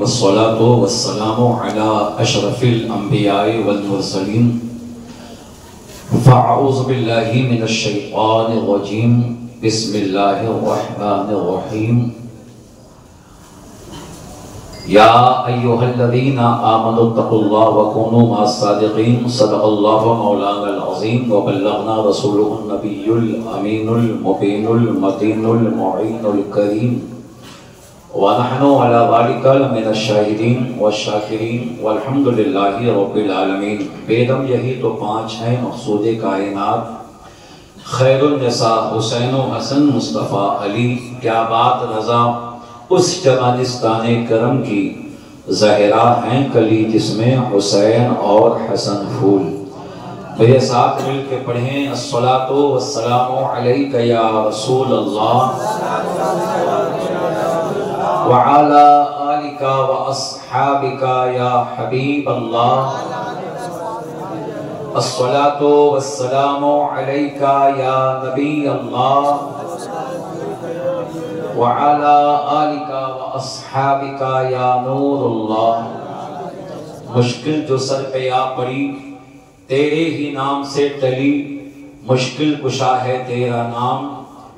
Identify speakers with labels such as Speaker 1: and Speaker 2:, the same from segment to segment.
Speaker 1: वस्सलातु वस्सलामु अला अशरफिल अंबियाए वल मुरसलीन फ़अऊज़ु बिल्लाहि मिनश शैतानिर रजीम बिस्मिल्लाहिर रहमानिर रहीम या अय्युहल्लज़ीना आमनुत्तक़ुल्लाह व कूनू मअस सादिक़ीन सदक़ल्लाहु मौलानल अज़ीम व बल्लगना रसूलुहुन नबियुल अमीनुल मुबीनुल मतीनुल मुईनुल करीम व नहनु अला ज़ालिका मिनश शाहिदीन व शाकिरीन वल्हम्दुलिल्लाहि रब्बिल आलमीन। बेदम यही तो पाँच हैं मक़सूद कायनात, खैरुन निसा हुसैन हसन मुस्तफ़ा अली, क्या बात रज़ा उस जमानिस्ताने करम की, ज़हरा हैं कली जिसमें हुसैन और हसन फूल। मेरे साथ मिल के पढ़ें अस्सलातु वस्सलामु अलैका या रसूल अल्लाह व अला आलिका व अस्हाबिका या हबीब अल्लाह। अस्सलातु वस्सलामु अलैका या नबी अल्लाह व अला आलिका व अस्हाबिका या नूरुल्लाह। मुश्किल जो सर पे आ पड़ी तेरे ही नाम से टली, मुश्किल कुशा है तेरा नाम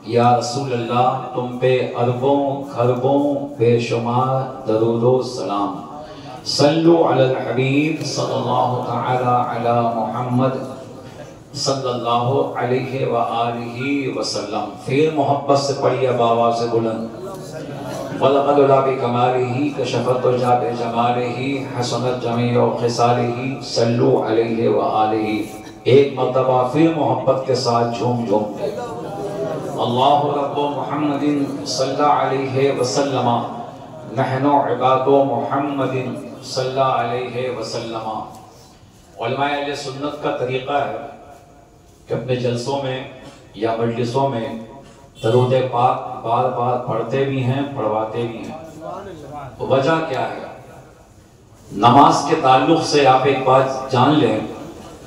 Speaker 1: या रसूल अल्लाह। तुम पे अरबों खरबों बेशुमार दरूदो सलाम। सल्लु अलल हबीब सल्लल्लाहु तआला अला मुहम्मद सल्लल्लाहु अलैहि व आलिहि वसल्लम। फिर मोहब्बत से पढ़िए बाबा से बुलंद। वलक़द लाबि कमालिही कशफत जाबे जमालिही हसनत जमीउ खिसालिही सल्लु अलैहि व आलिहि। एक मर्तबा फिर मोहब्बत के साथ झूम झूम के अल्लाहु रब्बु मुहम्मदिन सल्लल्लाहु अलैहि वसल्लम नहनु इबादु मुहम्मदिन सल्लल्लाहु अलैहि वसल्लम। उलमाए अहले सुन्नत का तरीक़ा है कि अपने जलसों में या मजलिसों में दरूद पाक बार बार पढ़ते भी हैं, पढ़वाते भी हैं। तो वजह क्या है? नमाज के ताल्लुक से आप एक बात जान लें,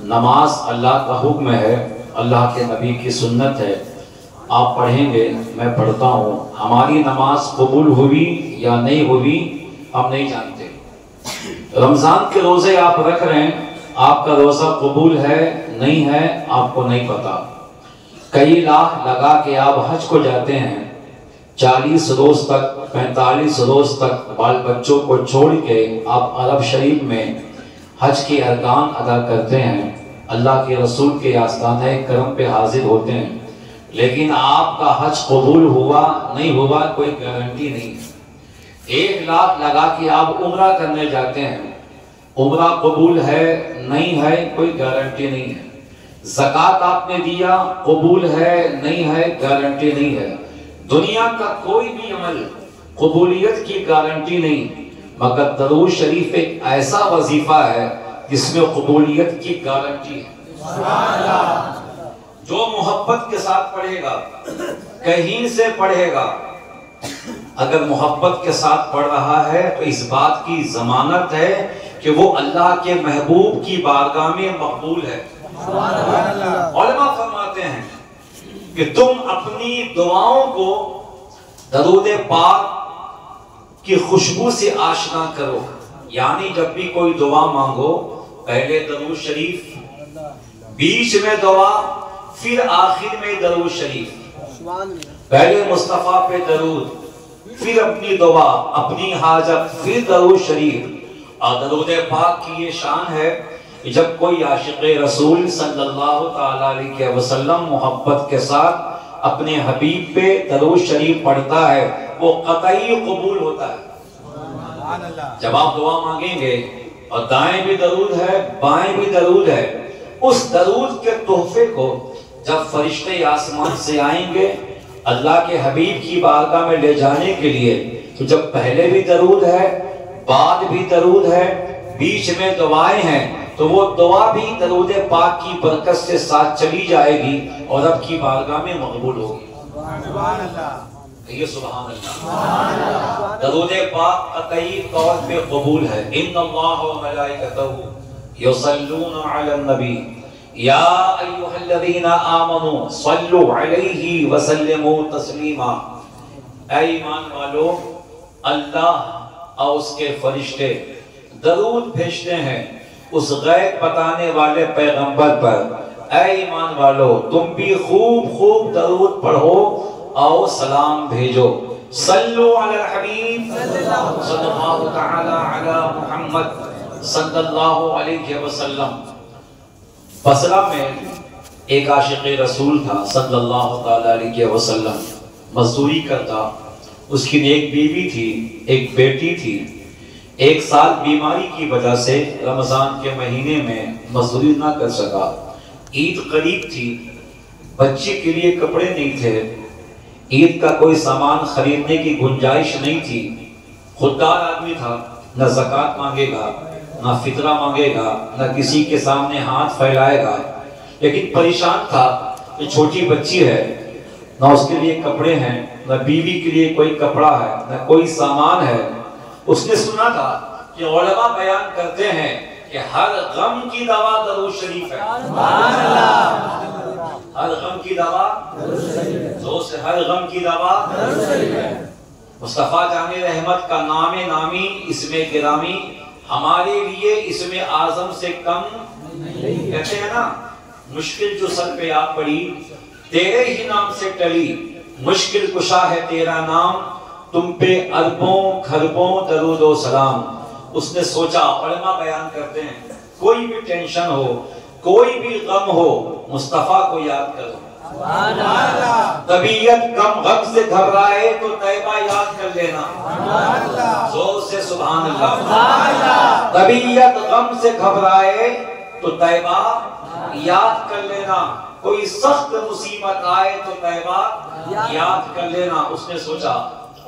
Speaker 1: नमाज अल्लाह का हुक्म है, अल्लाह के नबी की सुन्नत है। आप पढ़ेंगे, मैं पढ़ता हूँ, हमारी नमाज कबूल हुई या नहीं हुई हम नहीं जानते। रमज़ान के रोज़े आप रख रहे हैं, आपका रोज़ा कबूल है नहीं है आपको नहीं पता। कई लाख लगा के आप हज को जाते हैं, 40 रोज़ तक 45 रोज़ तक बाल बच्चों को छोड़ के आप अरब शरीफ में हज के अरकान अदा करते हैं, अल्लाह के रसूल के आस्ताने करम पे हाजिर होते हैं, लेकिन आपका हज कबूल हुआ नहीं हुआ कोई गारंटी नहीं है। 1 लाख लगा के आप उम्रा करने जाते हैं, उम्रा कबूल है नहीं है कोई गारंटी नहीं है। ज़कात आपने दिया, कबूल है नहीं है गारंटी नहीं है। दुनिया का कोई भी अमल कबूलियत की गारंटी नहीं, मगर दरूद शरीफ एक ऐसा वजीफा है जिसमें कबूलियत की गारंटी है। जो मोहब्बत के साथ पढ़ेगा, कहीं से पढ़ेगा, अगर मोहब्बत के साथ पढ़ रहा है तो इस बात की जमानत है कि वो अल्लाह के महबूब की बारगाह में मकबूल है। उलमा फरमाते हैं कि तुम अपनी दुआओं को दरूद पाक की खुशबू से आशना करो। यानी जब भी कोई दुआ मांगो, पहले दरूद शरीफ, बीच में दुआ, फिर आखिर में दरूद शरीफ। पहले मुस्तफ़ा पे दरूद, फिर अपनी दुआ, अपनी हाजत, फिर दरूद शरीफ। और दरूद पाक की ये शान है कि जब कोई आशिक़ रसूल सल्लल्लाहु ताला अलैहि वसल्लम मोहब्बत के साथ अपने हबीब पे दरूद शरीफ पढ़ता है, वो कतई कबूल होता है। जब आप दुआ मांगेंगे और दाएं भी दरूद है बाएं भी दरूद है, उस दरूद के तोहफे को जब फरिश्ते आसमान से आएंगे अल्लाह के हबीब की बारगाह में ले जाने के लिए, तो जब पहले भी दरूद है, बाद भी दरूद है, बीच में दुआएं हैं, तो वो दुआ भी दरूद पाक की बरकत से साथ चली जाएगी और रब की बारगाह में मकबूल होगी। ये सुभान अल्लाह। दरूद पाक कतई तौर पे कबूल है। इन्नल्लाह व मलाइकतहु युसल्लूना अलन नबी या अय्युहल्लज़ीना आमनू सल्लु अलैहि व सल्लिमू तस्लीमा। ऐ ईमान वालो, अल्लाह और उसके फरिश्ते दरूद भेजते हैं उस गैब बताने वाले पैगंबर पर। ऐ ईमान वालो, तुम भी खूब खूब दरूद पढ़ो और सलाम भेजो। सल्लु अला हबीब सल्लल्लाहु तआला अला मुहम्मद सल्लल्लाहु अलैहि वसल्लम। बसरा में एक आशिक़ रसूल था सल्लल्लाहु तआला अलैहि वसल्लम, मजदूरी करता। उसकी एक बीवी थी, एक बेटी थी। एक साल बीमारी की वजह से रमजान के महीने में मजदूरी ना कर सका। ईद करीब थी, बच्चे के लिए कपड़े नहीं थे, ईद का कोई सामान खरीदने की गुंजाइश नहीं थी। खुददार आदमी था, न ज़कात मांगेगा, न फितरा मांगेगा, न किसी के सामने हाथ फैलाएगा, लेकिन परेशान था कि छोटी बच्ची है, न उसके लिए कपड़े हैं, न बीवी के लिए कोई कपड़ा है, न कोई सामान है। उसने सुना था कि उलमा बयान करते हैं कि हर गम की दवा दरूद शरीफ है। हर गम की दवा दोस्त, हर गम की दवा मुस्तफा जाने रहमत का नामे नामी इसमें गिरामी हमारे लिए इसमें आजम से कम। कहते हैं ना, मुश्किल जो सर पे आ पड़ी तेरे ही नाम से टली, मुश्किल कुशा है तेरा नाम, तुम पे अरबों खरबों दरूदो सलाम। उसने सोचा, उलमा बयान करते हैं, कोई भी टेंशन हो, कोई भी गम हो, मुस्तफा को याद करो। तबीयत गम से घबराए तो तैबा याद कर लेना, जोर से सुभान अल्लाह। तबीयत गम से घबराए तो तैबा याद कर लेना, कोई सख्त मुसीबत आए तो तैबा याद कर लेना। उसने सोचा,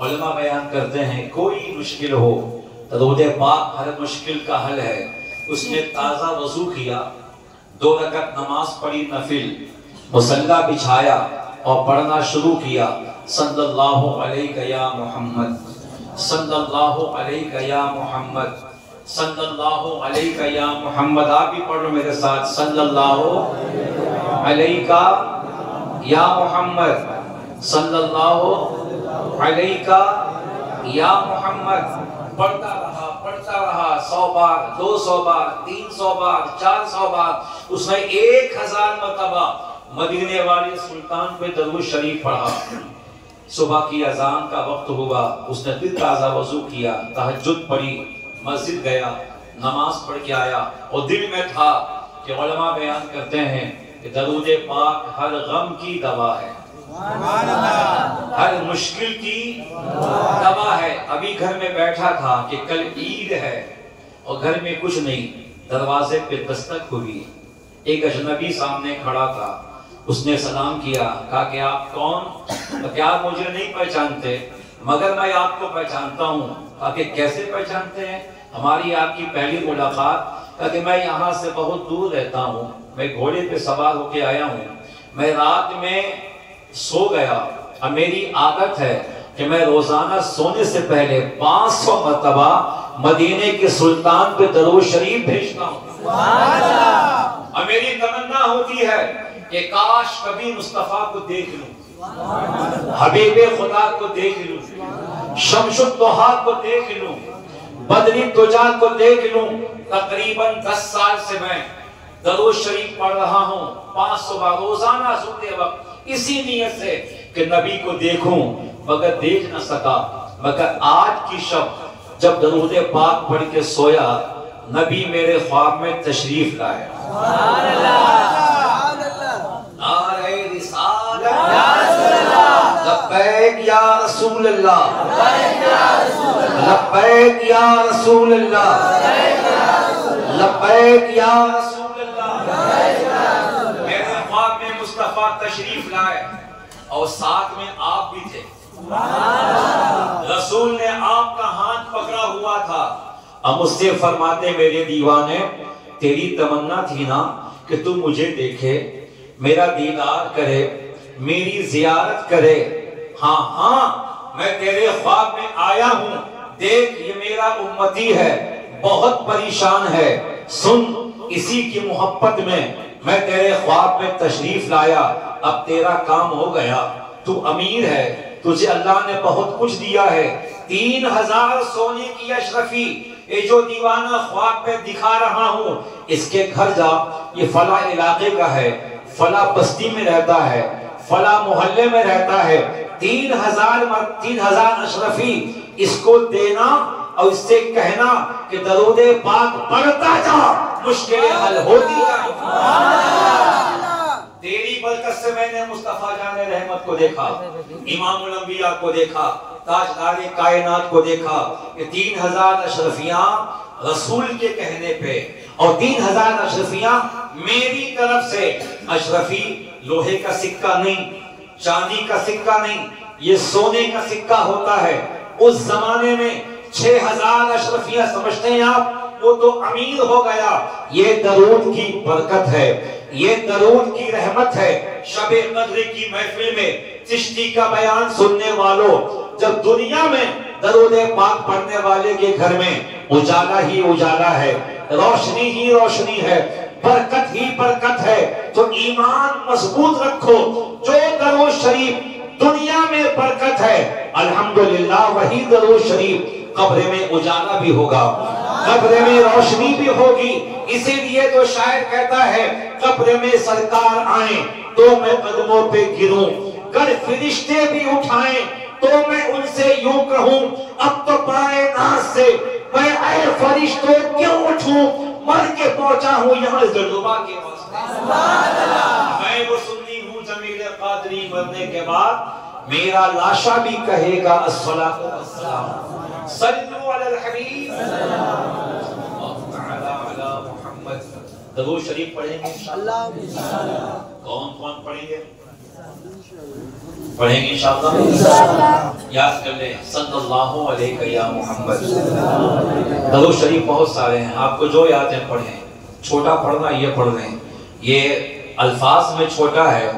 Speaker 1: उलमा बयान करते हैं, कोई मुश्किल हो दरूद पाक हर मुश्किल का हल है। उसने ताज़ा वज़ू किया, 2 रकअत नमाज पढ़ी नफिल, मुसल्ला बिछाया और पढ़ना शुरू किया। सल्लल्लाहु अलैहि या मोहम्मद, सल्लल्लाहु अलैहि या मोहम्मद, सल्लल्लाहु अलैहि या मोहम्मद। आप भी पढ़ लो मेरे साथ, सल्लल्लाहु अलैहि या मोहम्मद, सल्लल्लाहु अलैहि या मोहम्मद। पढ़ता रहा 100 बार, 200 बार, 300 बार, 400 बार। उसने 1000 मरतबा मदीने वाले सुल्तान पे दरूद शरीफ पढ़ा। सुबह की अजान का वक्त हुआ, उसने फिर ताज़ा वज़ू किया, तहज्जुद पढ़ी, मस्जिद गया, नमाज पढ़ के आया और दिल में था कि उलमा बयान करते हैं कि दरूद पाक हर गम की दवा है, हर मुश्किल की दवा है। अभी घर में बैठा था कि कल ईद है और घर में कुछ नहीं, दरवाजे पे दस्तक हुई, एक अजनबी सामने खड़ा था। उसने सलाम किया, कहा कि आप कौन? तो क्या आप मुझे नहीं पहचानते? मगर मैं आपको पहचानता हूँ। कहा कि कैसे पहचानते हैं? हमारी आपकी पहली मुलाकात। कहा कि मैं यहाँ से बहुत दूर रहता हूँ, मैं घोड़े पे सवार होके आया हूँ, मैं रात में सो गया और मेरी आदत है कि मैं रोजाना सोने से पहले 500 मरतबा मदीने के सुल्तान पे दरूद शरीफ भेजता हूँ। और मेरी तमन्ना होती है कि काश कभी मुस्तफा को देख लूं, हबीबे खुदा को देख लूं, शमशुद दुहा को देख लूं, बदरी तुजा को देख लूं। तकरीबन 10 साल से मैं दरूद शरीफ पढ़ रहा हूँ 500 बार रोजाना सोते वक्त, इसी नीयत से कि नबी को देखूं, मगर देख न सका। मगर आज की शब जब दरूद पाक पढ़ के सोया, नबी मेरे ख्वाब में तशरीफ लाए। लब्बैक या रसूल अल्लाह, लब्बैक या रसूल अल्लाह, लब्बैक या रसूल अल्लाह। मेरे ख्वाब में मुस्तफा तशरीफ लाए और साथ में आप भी थे। रसूल ने आपका हाथ पकड़ा हुआ था। अब मुझसे फरमाते, मेरे दीवाने, तेरी तमन्ना थी ना कि तू मुझे देखे, मेरा दीदार करे, मेरी जियारत करे। हाँ हाँ, मैं तेरे ख्वाब में आया हूँ, देख ये मेरा उम्मती है, बहुत परेशान है, सुन इसी की मोहब्बत में मैं तेरे ख्वाब में तशरीफ लाया। अब तेरा काम हो गया, तू अमीर है, तुझे अल्लाह ने बहुत कुछ दिया है, 3000 सोने की अशरफी, ये जो दीवाना ख्वाब में दिखा रहा हूँ, इसके घर जा, ये फला इलाके का है, फला बस्ती में रहता है, फला मोहल्ले में रहता है, 3000 अशरफी इसको देना और इससे कहना कि दरूद पाक पढ़ता जा, मुश्किलें हल होती जाएंगी। तेरी बरकत से मैंने मुस्तफा जाने रहमत को देखा, इमामुल अंबिया को देखा, ताजदारे कायनात को देखा कि 3000 अशरफियां रसूल के कहने पे और 3000 अशरफियां मेरी तरफ से। अशरफी लोहे का सिक्का नहीं, चांदी का सिक्का नहीं, ये सोने का सिक्का होता है। उस जमाने में 6000 अशरफियां समझते हैं आप, वो तो अमीर हो गया। ये दरूद की बरकत है, ये दरूद की रहमत है। शबे कद्र की महफिल में चिश्ती का बयान सुनने वालों, जब दुनिया में दरूद पाक पढ़ने वाले के घर में उजाला ही उजाला है, रोशनी ही रोशनी है, बरकत ही बरकत है, तो ईमान मजबूत रखो। जो दरूद शरीफ दुनिया में बरकत है, अल्हम्दुलिल्लाह वही दरूद शरीफ कब्र में उजाला भी होगा, कब्र में रोशनी भी होगी। इसीलिए तो शायर कहता है, कब्र में सरकार आए तो मैं कदमों पे गिरूं, कर फरिश्ते भी उठाएं तो मैं उनसे यूं कहूं, अब तो पाए नाज से मैं ऐ फरिश्तों क्यों उठूं, मर के पहुंचा हूं यहाँ जर्दुबा के वास्ते। मैं वो सुन्नी हूं जमील कादरी, मरने के बाद मेरा लाशा भी कहेगा अस्सलातु वस्सलाम, सल्लु अलल हबीब अला मुहम्मद। दरूद शरीफ पढ़ेंगे इंशाअल्लाह। कौन कौन पढ़ेंगे? पढ़ेंगे इंशाअल्लाह। याद कर ले, सल्लल्लाहु अलैहि या मुहम्मद। दरूद शरीफ बहुत सारे हैं, आपको जो याद है पढ़ें। छोटा पढ़ना ये पढ़ लें, ये अल्फाज में छोटा है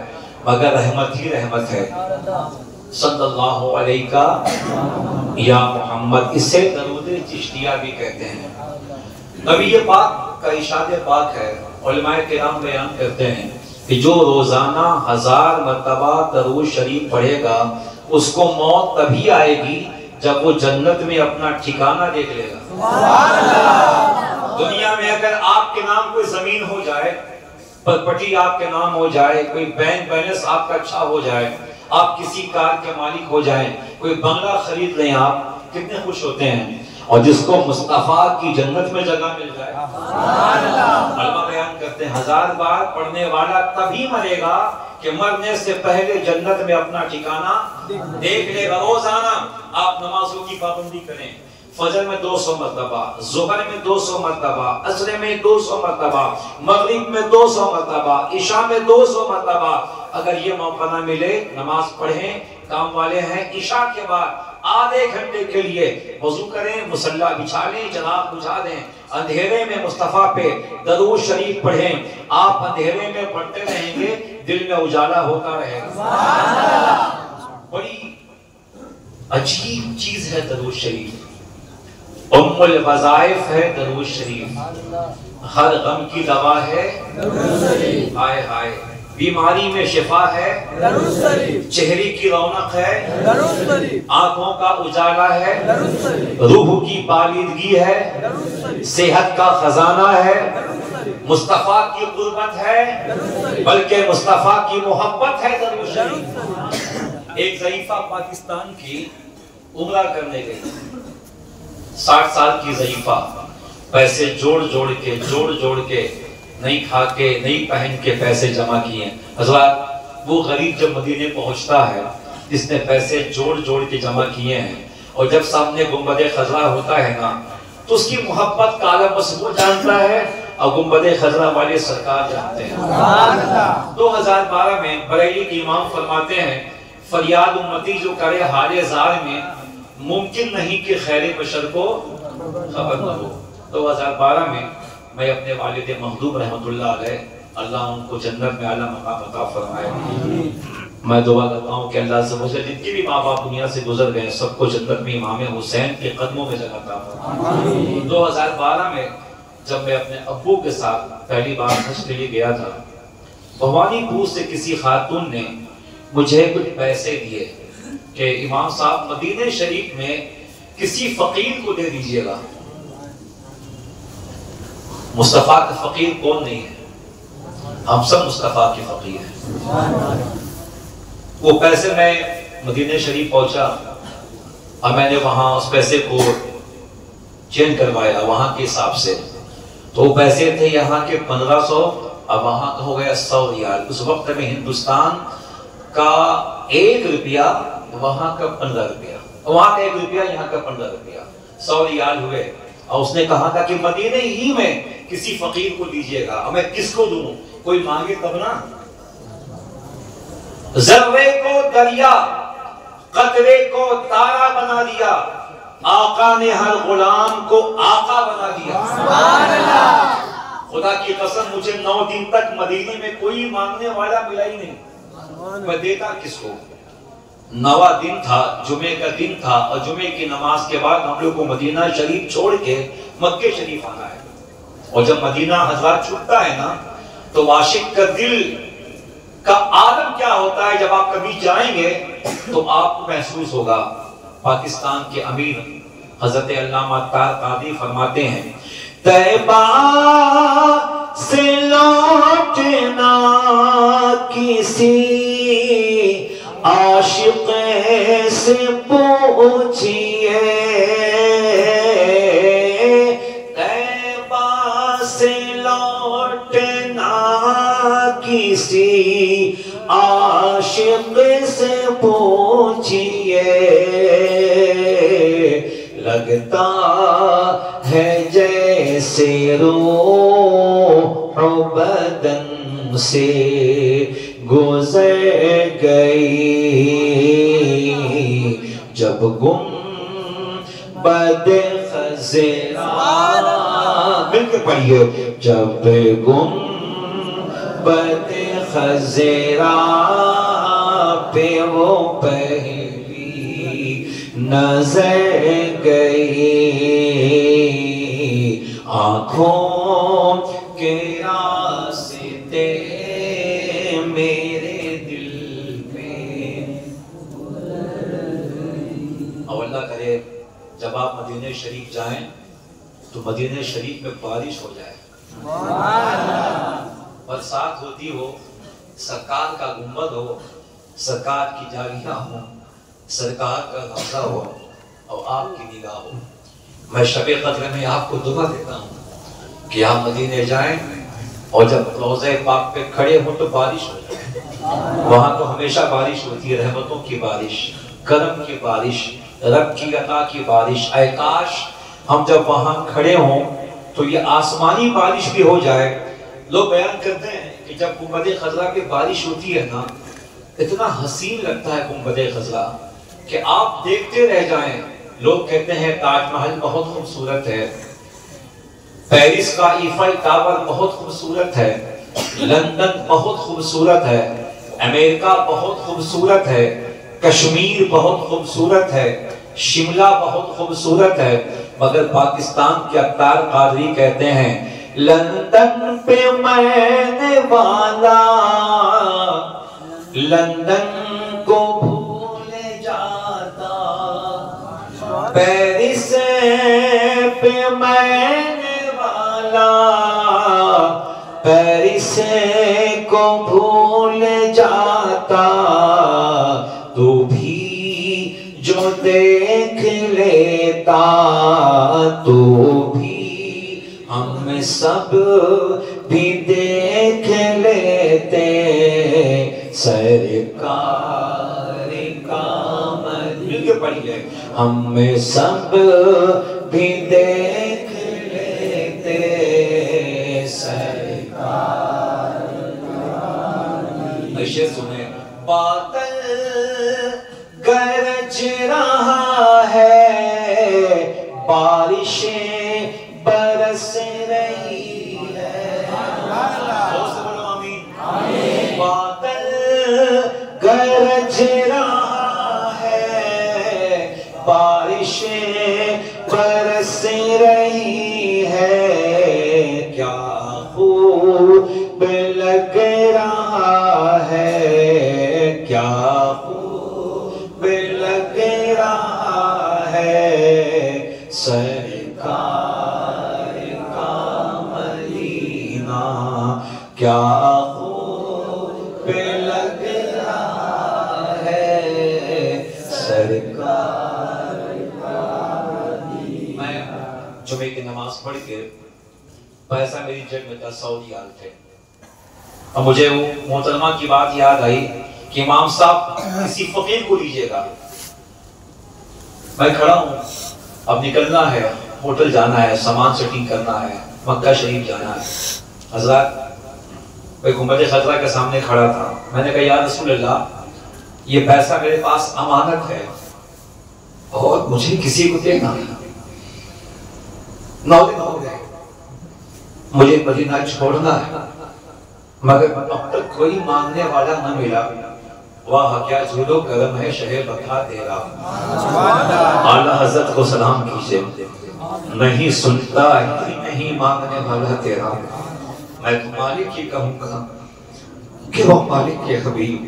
Speaker 1: मगर रहमत ही रहमत है। सल्लल्लाहु अलैहि या मुहम्मद, इसे दरूद चिश्तिया भी कहते हैं। नबी पाक का इशाद पाक है। उलमाए किराम बयान करते हैं कि जो रोजाना 1000 मर्तबा दरूद शरीफ पढ़ेगा, उसको मौत तभी आएगी जब वो जन्नत में अपना ठिकाना देख लेगा। दुनिया में अगर आपके नाम कोई जमीन हो जाए, प्रॉपर्टी आपके नाम हो जाए, कोई बैंक बैलेंस आपका अच्छा हो जाए, आप किसी कार के मालिक हो जाएं, कोई बंगला खरीद लें, आप कितने खुश होते हैं। और जिसको मुस्तफा की जन्नत में जगह मिल जाए, अल्लाह बयान करते हैं 1000 बार पढ़ने वाला तभी मरेगा कि मरने से पहले जन्नत में अपना ठिकाना देख लेगा। रोजाना आप नमाजों की पाबंदी करें, फजर में 200 मरतबा, ज़ुहर में 200 मरतबा, असर में 200 मरतबा, मगरिब में 200 मरतबा, इशा में 200 मरतबा। अगर ये मौका ना मिले, नमाज पढ़ें। काम वाले हैं, इशा के बाद आधे घंटे के लिए वजू करें, मुसल्ला बिछा लें, चिराग बुझा दें, अंधेरे में मुस्तफा पे दरूद शरीफ पढ़ें। आप अंधेरे में पढ़ते रहेंगे, दिल में उजाला होता रहेगा। बड़ी अजीब चीज है दरूद शरीफ, उम्मुल वज़ाइफ है दरूद शरीफ, हर गम की दवा है दरूद शरीफ, हाय हाय बीमारी में शिफा है दरूद शरीफ, चेहरे की रौनक है दरूद शरीफ, आंखों का उजाला है दरूद शरीफ, रूह की पालीदगी है दरूद शरीफ, सेहत का खजाना है दरूद शरीफ, मुस्तफा की कुर्बत है दरूद शरीफ, बल्कि मुस्तफा की मोहब्बत है दरूद शरीफ। एक ज़ईफा पाकिस्तान की उम्रा करने गई, 60 साल की ज़ईफा, पैसे जोड़ जोड़ के नहीं खा के नहीं पहन के पैसे जमा किए। हज़रात, वो गरीब जब मदीने पहुंचता है, जिसने पैसे जोड़ के जमा किए हैं, और जब सामने गुंबद खजरा होता है ना, तो उसकी मोहब्बत का आलम बस वो जानता है और गुंबद खजरा वाले सरकार जानते हैं। 2012 में बरेली के इमाम फरमाते हैं, फरियाद उम्मती जो करे हाले ज़ार में, मुमकिन नहीं कि खैर बशर को खबर न हो। 2012 में मैं अपने वालिद महदूम रहमतुल्लाह अलैह, अल्लाह उनको जन्नत में आला मकाम अता फरमाए। मैं दुआ करता हूँ कि अल्लाह से मुझे जितने भी माँ बाप दुनिया से गुजर गए, सबको जन्नत में इमाम हुसैन के कदमों में जगह अता फरमाए। 2012 में जब मैं अपने अब्बू के साथ पहली बार हज के लिए गया था, भवानीपुर से किसी खातून ने मुझे कुछ पैसे दिए कि इमाम साहब मदीने शरीफ में किसी फकीर को दे दीजिएगा। मुस्तफा का फकीर कौन नहीं है? हम सब मुस्तफा के फकीर हैं। वो पैसे मैं मदीने शरीफ पहुंचा और मैंने वहां उस पैसे को चेंज करवाया वहां के हिसाब से। तो वो पैसे थे यहाँ के 1500, अब वहां का हो गया 100 रियाल। उस वक्त में हिंदुस्तान का 1 रुपया, वहां का 15 रुपया, वहां का 1 रुपया, यहाँ का 15 रुपया, 100 रियाल हुए। और उसने कहा था कि मदीने ही में किसी फकीर को दीजिएगा। और मैं किसको दूं? कोई मांगे तब ना। जर्रे को दरिया, कतरे को तारा बना दिया, आका ने हर गुलाम को आका बना दिया। खुदा की कसम, मुझे 9 दिन तक मदीने में कोई मांगने वाला मिला ही नहीं। मैं देता किसको? 9वां दिन था, जुमे का दिन था, और जुमे की नमाज के बाद हम लोग को मदीना शरीफ छोड़ के मक्के शरीफ आना है। और जब मदीना हजरत छूटता है ना, तो आशिक का दिल का आलम क्या होता है, जब आप कभी जाएंगे तो आपको महसूस होगा। पाकिस्तान के अमीर हजरत अल्लामा तार कादी फरमाते हैं, तैबा से लौटना किसी आशिक से पूछिए, तैबा से लौटना किसी आशिक से पूछिए, लगता है जैसे रूह बदन से गुजर गई, जब गुंबद खज़रा, मिलकर पढ़िए, जब गुंबद खज़रा पे वो पहली नजर गई, आँखों के रास्ते मेरे दिल में। और अल्लाह करे जब आप मदीने शरीफ जाएं तो मदीने शरीफ में बारिश हो जाए, बरसात होती हो, सरकार का गुंबद हो, सरकार की जागियां हो, सरकार का रौज़ा हो और आपकी निगाह हो। मैं शबे कद्र में आपको दुआ देता हूँ कि आप मदीने जाएं और जब रोज़े पाक पे खड़े हो तो बारिश हो जाए। वहाँ तो हमेशा बारिश होती है, रहमतों की बारिश, करम की बारिश, रब की अता की बारिश। ऐ काश हम जब वहाँ खड़े हों तो ये आसमानी बारिश भी हो जाए। लोग बयान करते हैं कि जब गुंबद खज़रा पे बारिश होती है ना, इतना हसीन लगता है गुंबद खज़रा कि आप देखते रह जाएं। लोग कहते हैं ताजमहल बहुत खूबसूरत है, पेरिस का ईफल टावर बहुत खूबसूरत है, लंदन बहुत खूबसूरत है, अमेरिका बहुत खूबसूरत है, कश्मीर बहुत खूबसूरत है, शिमला बहुत खूबसूरत है, मगर पाकिस्तान के अत्तार कादरी कहते हैं लंदन पे मैंने वाला लंदन को भूल जाता, पेरिस पे मैंने वाला पेरिस को भूल जाता, तू भी जो देख लेता, तू भी हम सब भी देख लेते, सरकार का मिलके पढ़िए, हम सब भी देख लेते, सरकार का। ऐसे सुने, बादल गरज रहा है, बारिशें बरस रही है, बोलो आमीन। बादल गरज रहा है, बारिशें बरस रही है, क्या खूब लग रहा है, क्या खूब लग रहा है, क्या खूब लग रहा है सरकार। मैं जुमे की नमाज पढ़ के पैसा मेरी जेब में 10 सऊदी रियाल थे और मुझे वो मोहतरमा की बात याद आई कि इमाम साहब किसी फकीर को लीजिएगा। मैं खड़ा हूँ, अब निकलना है, होटल जाना है, सामान सेटिंग करना है, मक्का शरीफ जाना है। हज़रत मैं गुंबद खतरा के सामने खड़ा था। मैंने कहा या रसूल अल्लाह, ये पैसा मेरे पास अमानत है और मुझे किसी को देना है। 9 दिन हो गए, मुझे मदीना छोड़ना है, मगर अब तक कोई मांगने वाला न मिला। वाह क्या जुदो करम है शहे बता तेरा। आला हज़रत को सलाम कीजिए। नहीं सुनता नहीं मांगने वाला तेरा, मैं तो मालिक ही कहूंगा कि वो मालिक के हबीब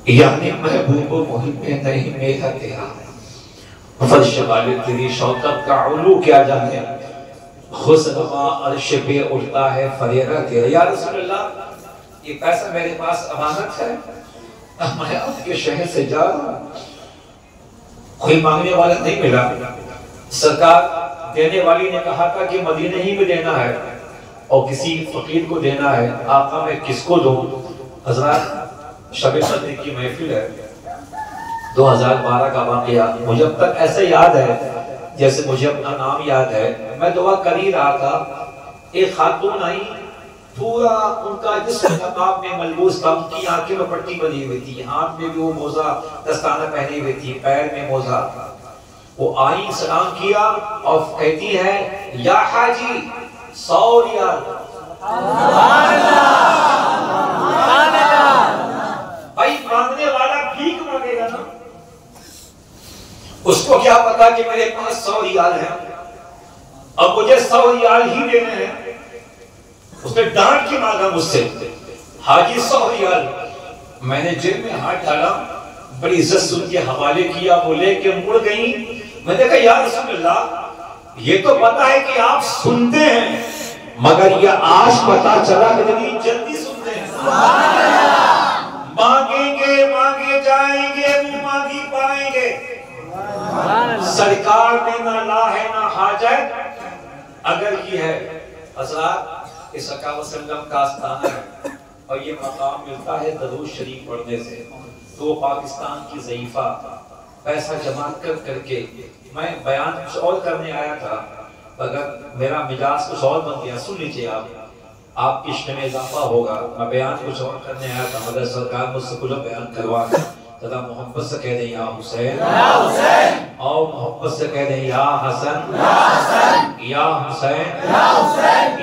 Speaker 1: यानी महबूब मोहिब में नहीं मेरा तेरा। फर्श वाले तेरी शौकत का उलू क्या जाने, खुसनवा अर्श पे उठता है फरेरा तेरा। या रसूल अल्लाह, ये पैसा मेरे पास अमानत है, मैं आपके शहर से जा रहा हूँ, कोई मांगने वाला नहीं मिला। सरकार देने वाली ने कहा था कि मदीने ही में देना है और किसी फकीर को देना है। आका मैं किसको दूं? हज़रत शब कद्र की महफिल है, 2012 का वाक़या मुझे अब तक ऐसे याद है जैसे मुझे अपना नाम याद है। मैं दुआ कर ही रहा था, एक खातून आई, पूरा उनका जिस्म नकाब में मलबूस था, उनकी आंखें में पट्टी बनी हुई थी, हाथ में भी वो मोजा दस्ताना पहनी हुई थी, पैर में मोजा। वो आई, सलाम किया और कहती है या हाजी 100 रियाल। भाई मांगने वाला भीख मांगेगा ना, उसको क्या पता कि मेरे पास 100 रियाल है, अब मुझे 100 रियाल ही देने हैं। उसने डांट के मांगा मुझसे, हाजी 100 रियाल। मैंने जेब में हाथ डाला, बड़ी इज्जत से उनके हवाले किया, वो लेके मुड़ गई। मैंने कहा या रसूल अल्लाह, ये तो पता है कि आप सुनते हैं, मगर ये आज पता चला कि जल्दी सुनते हैं। मांगेंगे मांगे जाएंगे, मुंह मांगी पाएंगे। सरकार में ना ला है ना हाजत, अगर ये है हज़रत इस सल्लम का आस्थाना है और ये मकाम मिलता है दरूद शरीफ पढ़ने से। तो पाकिस्तान की ज़ईफ़ा पैसा जमा करके मैं बयान कुछ और करने आया था, अगर मेरा मिजाज कुछ और बन गया, सुन लीजिए आपकी इश्क़ में इजाफा होगा। मैं बयान कुछ और करने आया था, मगर सरकार मुझसे कुछ बयान करवा तथा मोहब्बत से कह दें या हुसैन, और मोहब्बत से कह दें या हसन, या हुसैन,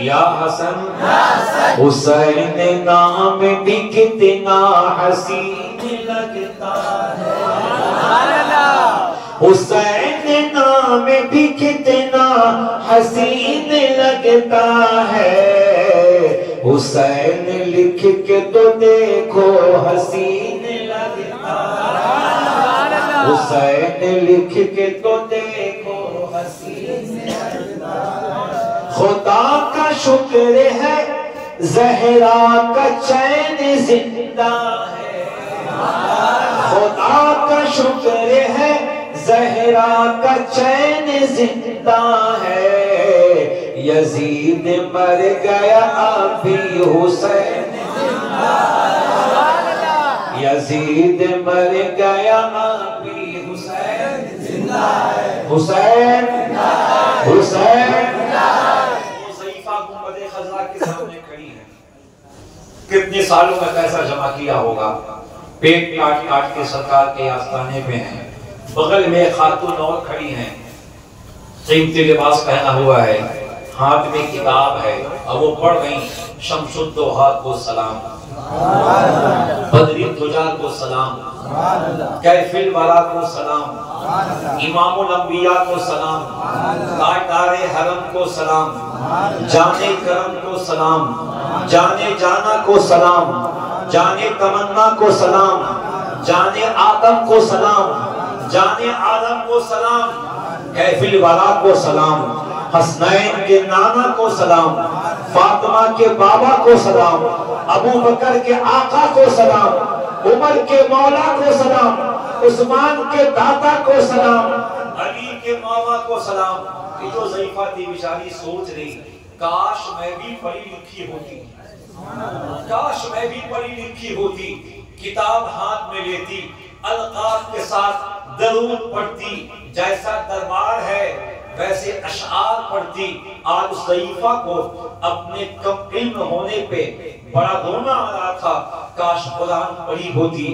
Speaker 1: या हसन। हुसैन नाम भी कितना हसीन लगता है, हुसैन नाम भी कितना हसीन लगता है। हुसैन लिख के तो देखो हसीन लगता है, हुसैन लिख के तो देखो हसीन लगता है। खुदा का शुक्र है ज़हरा का चैन जिंदा है, खुदा का शुक्र है ज़हरा का चैन जिंदा है। यजीद मर गया अभी हुसैन जिंदा है, यजीद मर गया अभी हुसैन जिंदा है, हुसैन हुसैन। वो ज़ईफ़ा गुंबद खज़रा के सामने खड़ी है, कितने सालों में पैसा जमा किया होगा, पेट काट काट के सरकार के आस्थाने पे हैं। बगल में खातून और खड़ी हैं, कीमती लिबास पहना हुआ है, हाथ में किताब है और वो पढ़ रही शम्सुद्दोहा को सलाम, बदरी तुजा को सलाम, कैफिल वाला को सलाम, इमामुल अंबिया को सलाम, ताजदारे हरम को सलाम, जाने करम को सलाम, जाने जाना को सलाम, जाने तमन्ना को सलाम, जाने आदम को सलाम, जाने आदम को सलाम, कैफिल वाला को सलाम, हसनैन के नाना को सलाम, फातिमा के बाबा को सलाम, अबू बकर के आका को सलाम, उमर के मौला को सलाम, उस्मान के दाता को सलाम, अली के मामा को सलाम। ये जो ज़ईफा थी बेचारी सोच रही, काश मैं भी पढ़ी लिखी होती, काश मैं भी पढ़ी लिखी होती, किताब हाथ में लेती, अलकाब के साथ दरूद पढ़ती, जैसा दरबार है वैसे अशआर पढ़ती। आज ज़ईफा को अपने कम इल्म होने पे बड़ा रोना आ रहा था, काश कुरान पढ़ी होती,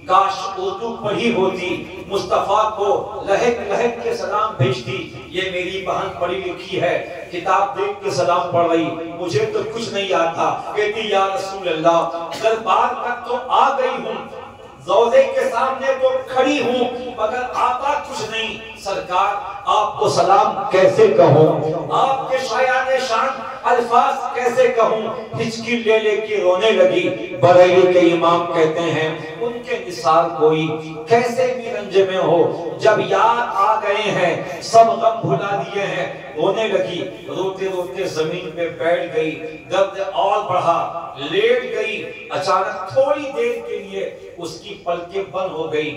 Speaker 1: काश उर्दू पढ़ी होती, मुस्तफा को लहक लहक के सलाम भेजती। ये मेरी बहन पढ़ी लिखी है, किताब देख के सलाम पढ़ रही, मुझे तो कुछ नहीं आता। कहती या रसूल अल्लाह, दरबार तक तो आ गई हूँ, रोज़े के सामने तो खड़ी हूँ, मगर आता कुछ नहीं। सरकार आपको सलाम कैसे कहूँ, आपके शायाने शान अल्फाज कैसे कहूँ। हिचकी ले लेके रोने लगी। बरेली के इमाम कहते हैं उनके निसार कोई कैसे भी रंज में हो, जब याद आ गए हैं सब गम भुला दिए हैं। रोने लगी, रोते रोते जमीन पे बैठ गई, दर्द और बढ़ा, लेट गई। अचानक थोड़ी देर के लिए उसकी पलकें बंद हो गई,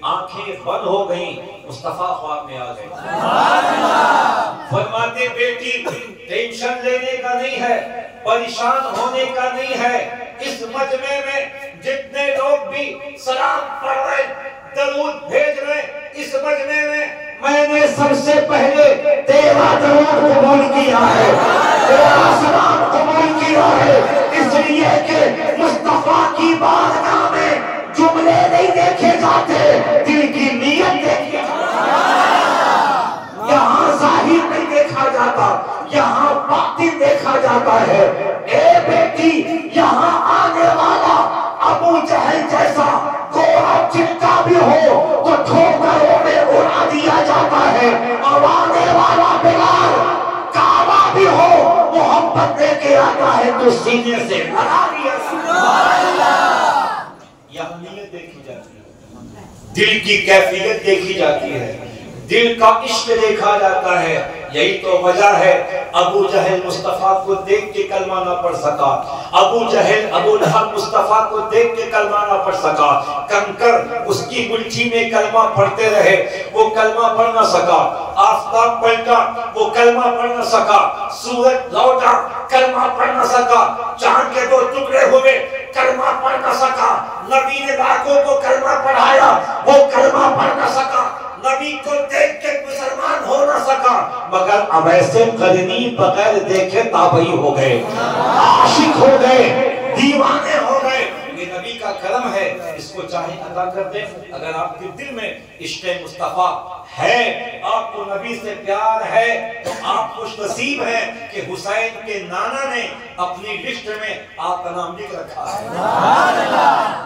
Speaker 1: आंखें बंद हो गई, मुस्तफा ख्वाब में आ गए। फरमाते बेटी टेंशन लेने का नहीं है, परेशान होने का नहीं है। इस मजमे में जितने लोग भी सलाम पढ़ रहे, दरूद भेज रहे, इस मजमे में मैंने सबसे पहले तेरा दरूद कबूल किया है, तेरा सलाम कबूल किया है, इसलिए कि मुस्तफा की बारगाह में जुमले नहीं देखे जाते, दिल की नीयत देखी जाती है। यहाँ जाहिर नहीं देखा जाता, यहाँ बातिन देखा जाता है। ए बेटी, यहाँ आने वाला अबू जहल जैसा गोरा चिट्टा भी हो तो ठोकरों में उड़ा दिया जाता है, और आने वाला बिलाल काबा भी हो, मोहब्बत लेके आता है तो सीने से लगा दिया। यहाँ नीयत देखी जाती है, दिल की कैफियत देखी जाती है, दिल का इश्क देखा जाता है। यही तो वजह है अबू जहल मुस्तफा को देख के कलमा ना पढ़ सका, अबू जहल अबू लहब मुस्तफा को देख के कलमा ना पढ़ सका। कंकर उसकी मुट्ठी में कलमा पढ़ते रहे, वो कलमा पढ़ ना सका। आफताब पलटा, वो कलमा पढ़ ना सका। सूरज लौटा, कलमा पढ़ ना सका। चांद के दो टुकड़े हुए, कलमा पढ़ ना सका। नबी ने लाखों को कलमा पढ़ाया, वो कलमा पढ़ ना सका। नबी को देख के मुसलमान हो ना सका, मगर अब ऐसे करनी बगैर देखे ताबई हो गए, आशिक हो गए, दीवाने हो गए। ये नबी का करम है, इसको चाहे अदा कर दे। अगर आपके दिल में इश्क़ मुस्तफा है, आपको नबी से प्यार है, तो आप खुश नसीब हैं कि हुसैन के नाना ने अपनी लिस्ट में आपका नाम लिख रखा है।